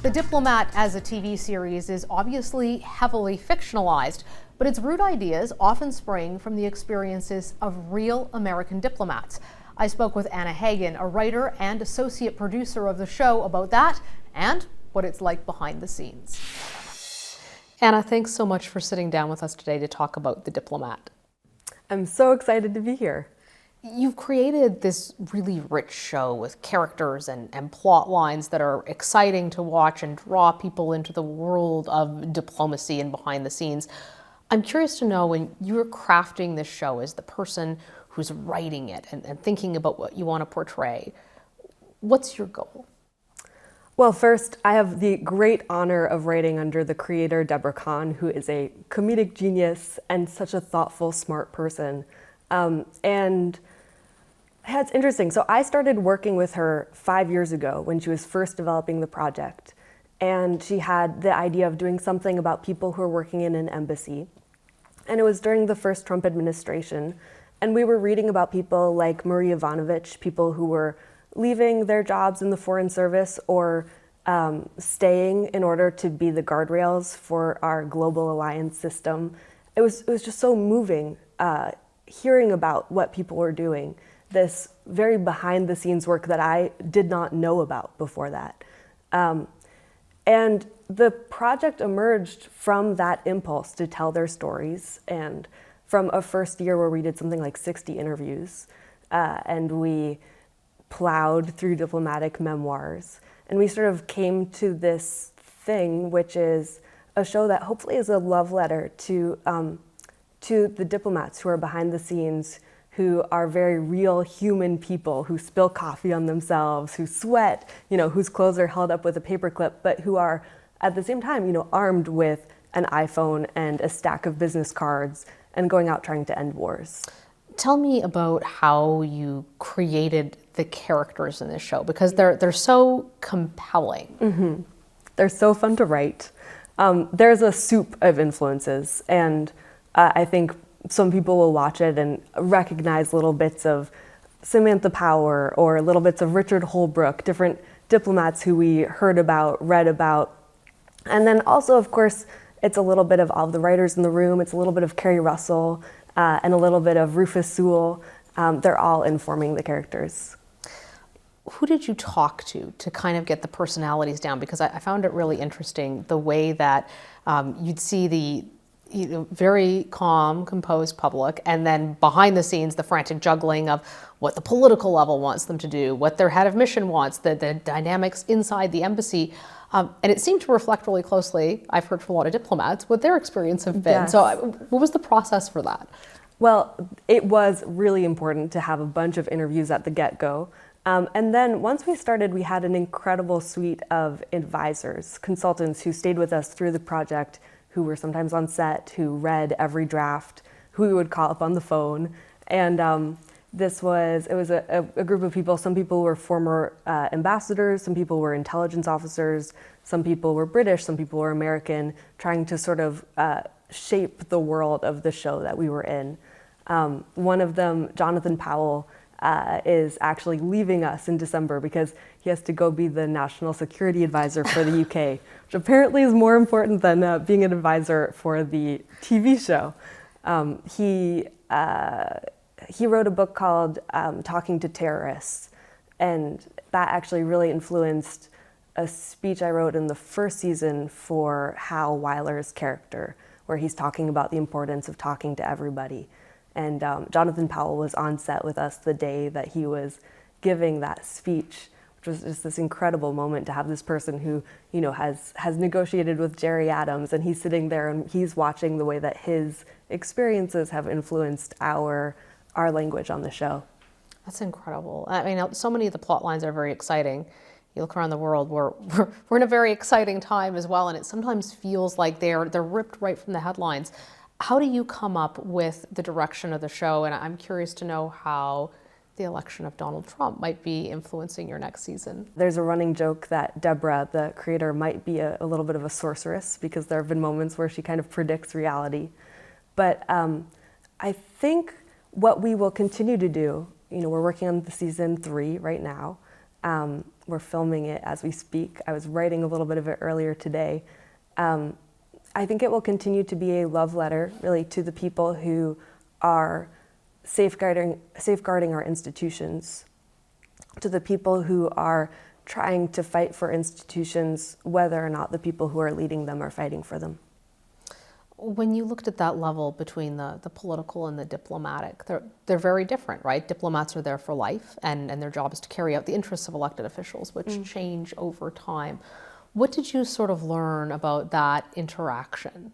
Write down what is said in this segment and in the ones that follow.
The Diplomat as a TV series is obviously heavily fictionalized, but its root ideas often spring from the experiences of real American diplomats. I spoke with Anna Hagen, a writer and associate producer of the show, about that and what it's like behind the scenes. Anna, thanks so much for sitting down with us today to talk about The Diplomat. I'm so excited to be here. You've created this really rich show with characters and plot lines that are exciting to watch and draw people into the world of diplomacy and behind the scenes. I'm curious to know, when you're crafting this show as the person who's writing it and thinking about what you want to portray, what's your goal? Well, first, I have the great honor of writing under the creator, Deborah Kahn, who is a comedic genius and such a thoughtful, smart person. And it's interesting. So I started working with her 5 years ago when she was first developing the project. And she had the idea of doing something about people who are working in an embassy. And it was during the first Trump administration. And we were reading about people like Marie Yovanovitch, people who were leaving their jobs in the Foreign Service or staying in order to be the guardrails for our global alliance system. It was just so moving hearing about what people were doing, this very behind the scenes work that I did not know about before that. And the project emerged from that impulse to tell their stories, and from a first year where we did something like 60 interviews, and we plowed through diplomatic memoirs. And we sort of came to this thing, which is a show that hopefully is a love letter to the diplomats who are behind the scenes, who are very real human people, who spill coffee on themselves, who sweat, whose clothes are held up with a paperclip, but who are at the same time, armed with an iPhone and a stack of business cards and going out trying to end wars. Tell me about how you created the characters in this show, because they're so compelling. Mm-hmm. They're so fun to write. There's a soup of influences, and I think some people will watch it and recognize little bits of Samantha Power or little bits of Richard Holbrooke, different diplomats who we heard about, read about. And then also, of course, it's a little bit of all of the writers in the room. It's a little bit of Carrie Russell and a little bit of Rufus Sewell. They're all informing the characters. Who did you talk to kind of get the personalities down? Because I found it really interesting the way that you'd see the very calm, composed public, and then behind the scenes, the frantic juggling of what the political level wants them to do, what their head of mission wants, the dynamics inside the embassy. And it seemed to reflect really closely, I've heard from a lot of diplomats, what their experience have been. Yes. So what was the process for that? Well, it was really important to have a bunch of interviews at the get-go. And then once we started, we had an incredible suite of advisors, consultants who stayed with us through the project, who were sometimes on set, who read every draft, who we would call up on the phone. And it was a group of people. Some people were former ambassadors, some people were intelligence officers, some people were British, some people were American, trying to sort of shape the world of the show that we were in. One of them, Jonathan Powell, is actually leaving us in December because he has to go be the national security advisor for the UK, which apparently is more important than being an advisor for the TV show. He wrote a book called Talking to Terrorists, and that actually really influenced a speech I wrote in the first season for Hal Weiler's character, where he's talking about the importance of talking to everybody. And Jonathan Powell was on set with us the day that he was giving that speech, which was just this incredible moment to have this person who, has negotiated with Jerry Adams, and he's sitting there and he's watching the way that his experiences have influenced our language on the show. That's incredible. I mean, so many of the plot lines are very exciting. You look around the world, we're in a very exciting time as well, and it sometimes feels like they're ripped right from the headlines. How do you come up with the direction of the show? And I'm curious to know how the election of Donald Trump might be influencing your next season. There's a running joke that Deborah, the creator, might be a little bit of a sorceress, because there have been moments where she kind of predicts reality. But I think what we will continue to do, we're working on the season 3 right now, We're filming it as we speak. I was writing a little bit of it earlier today. I think it will continue to be a love letter, really, to the people who are safeguarding our institutions, to the people who are trying to fight for institutions, whether or not the people who are leading them are fighting for them. When you looked at that level between the political and the diplomatic, they're very different, right? Diplomats are there for life, and their job is to carry out the interests of elected officials, which change over time. What did you sort of learn about that interaction?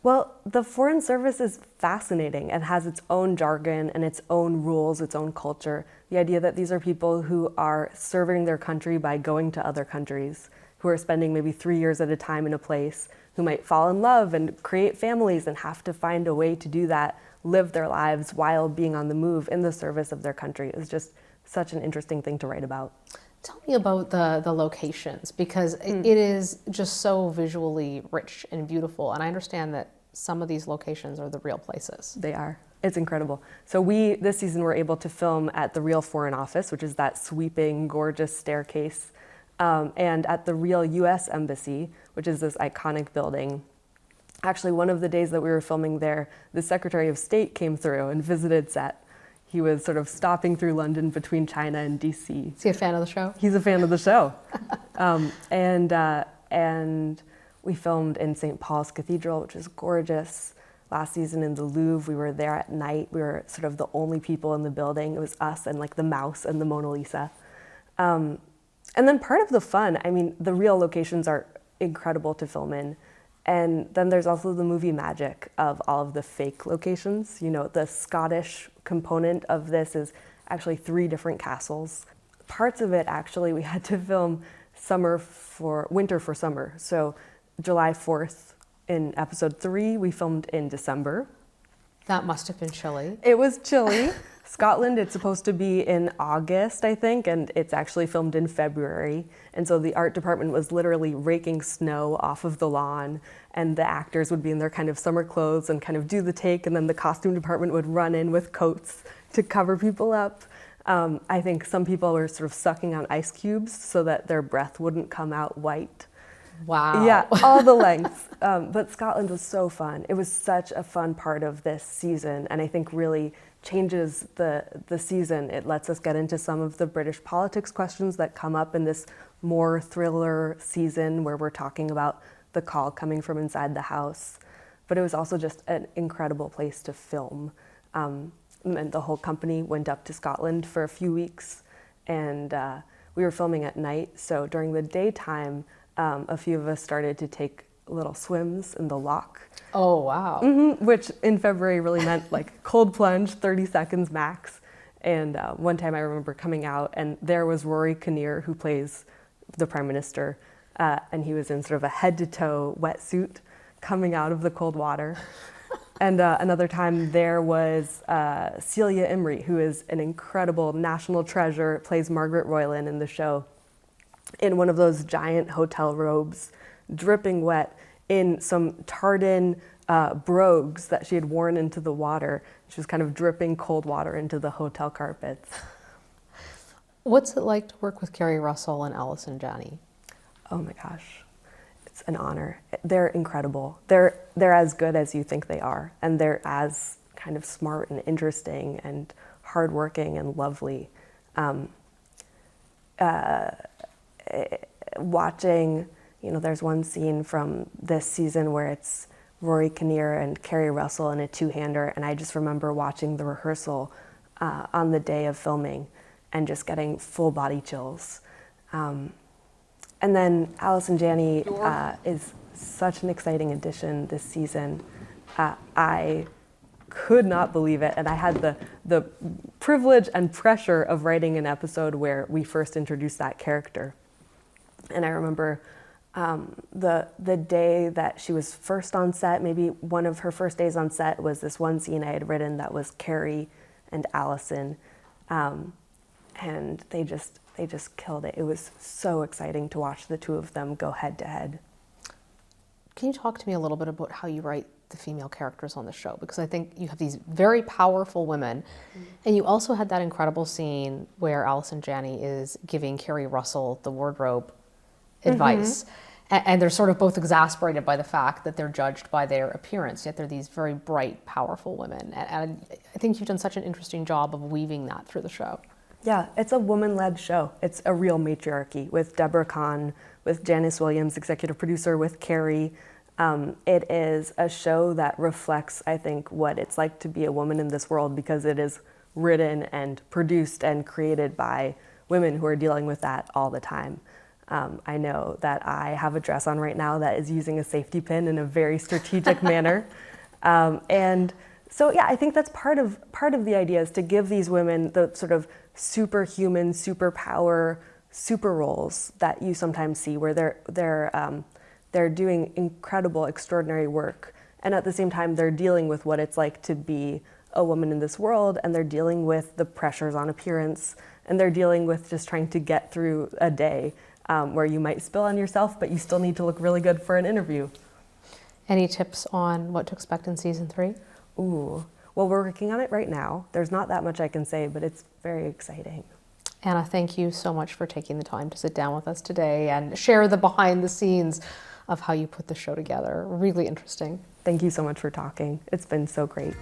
Well, the Foreign Service is fascinating and has its own jargon and its own rules, its own culture. The idea that these are people who are serving their country by going to other countries, who are spending maybe 3 years at a time in a place, who might fall in love and create families and have to find a way to do that, live their lives while being on the move in the service of their country, is just such an interesting thing to write about. Tell me about the locations, because it is just so visually rich and beautiful. And I understand that some of these locations are the real places. They are. It's incredible. So we, this season, were able to film at the real Foreign Office, which is that sweeping, gorgeous staircase, and at the real U.S. Embassy, which is this iconic building. Actually, one of the days that we were filming there, the Secretary of State came through and visited set. He was sort of stopping through London between China and D.C. Is he a fan of the show? He's a fan of the show. And we filmed in St. Paul's Cathedral, which is gorgeous. Last season in the Louvre, we were there at night. We were sort of the only people in the building. It was us and like the mouse and the Mona Lisa. And then part of the fun, I mean, the real locations are incredible to film in. And then there's also the movie magic of all of the fake locations. You know, the Scottish component of this is actually 3 different castles. Parts of it, actually, we had to film winter for summer. So July 4th in episode 3, we filmed in December. That must have been chilly. It was chilly. Scotland, it's supposed to be in August, I think, and it's actually filmed in February. And so the art department was literally raking snow off of the lawn, and the actors would be in their kind of summer clothes and kind of do the take, and then the costume department would run in with coats to cover people up. I think some people were sort of sucking on ice cubes so that their breath wouldn't come out white. Wow. Yeah, all the lengths. But Scotland was so fun. It was such a fun part of this season, and I think really changes the season. It lets us get into some of the British politics questions that come up in this more thriller season where we're talking about the call coming from inside the house. But it was also just an incredible place to film. And the whole company went up to Scotland for a few weeks, and we were filming at night. So during the daytime, a few of us started to take little swims in the loch. Oh, wow. Which in February really meant like cold plunge, 30 seconds max. And one time I remember coming out and there was Rory Kinnear, who plays the Prime Minister, and he was in sort of a head to toe wetsuit coming out of the cold water. And another time there was Celia Imrie, who is an incredible national treasure, plays Margaret Roylin in the show, in one of those giant hotel robes, dripping wet, in some tartan brogues that she had worn into the water. She was kind of dripping cold water into the hotel carpets. What's it like to work with Kerry Russell and Allison Janney? Oh my gosh, it's an honor. They're incredible. They're as good as you think they are, and they're as kind of smart and interesting and hardworking and lovely. Watching, you know, there's one scene from this season where it's Rory Kinnear and Kerry Russell in a two-hander, and I just remember watching the rehearsal on the day of filming and just getting full body chills. And then Allison Janney is such an exciting addition this season. I could not believe it, and I had the privilege and pressure of writing an episode where we first introduced that character. And I remember the day that she was first on set, maybe one of her first days on set, was this one scene I had written that was Kerry and Allison, and they just killed it. It was so exciting to watch the two of them go head to head. Can you talk to me a little bit about how you write the female characters on the show, because I think you have these very powerful women, and you also had that incredible scene where Allison Janney is giving Carrie Russell the wardrobe advice. And they're sort of both exasperated by the fact that they're judged by their appearance, yet they're these very bright, powerful women. And I think you've done such an interesting job of weaving that through the show. Yeah, it's a woman-led show. It's a real matriarchy with Deborah Kahn, with Janice Williams, executive producer, with Carrie. It is a show that reflects, I think, what it's like to be a woman in this world, because it is written and produced and created by women who are dealing with that all the time. I know that I have a dress on right now that is using a safety pin in a very strategic manner. And so, yeah, I think that's part of the idea, is to give these women the sort of superhuman, superpower, super roles that you sometimes see, where they're doing incredible, extraordinary work, and at the same time they're dealing with what it's like to be a woman in this world, and they're dealing with the pressures on appearance, and they're dealing with just trying to get through a day where you might spill on yourself, but you still need to look really good for an interview. Any tips on what to expect in season 3? Ooh, well, we're working on it right now. There's not that much I can say, but it's very exciting. Anna, thank you so much for taking the time to sit down with us today and share the behind the scenes of how you put the show together. Really interesting. Thank you so much for talking. It's been so great.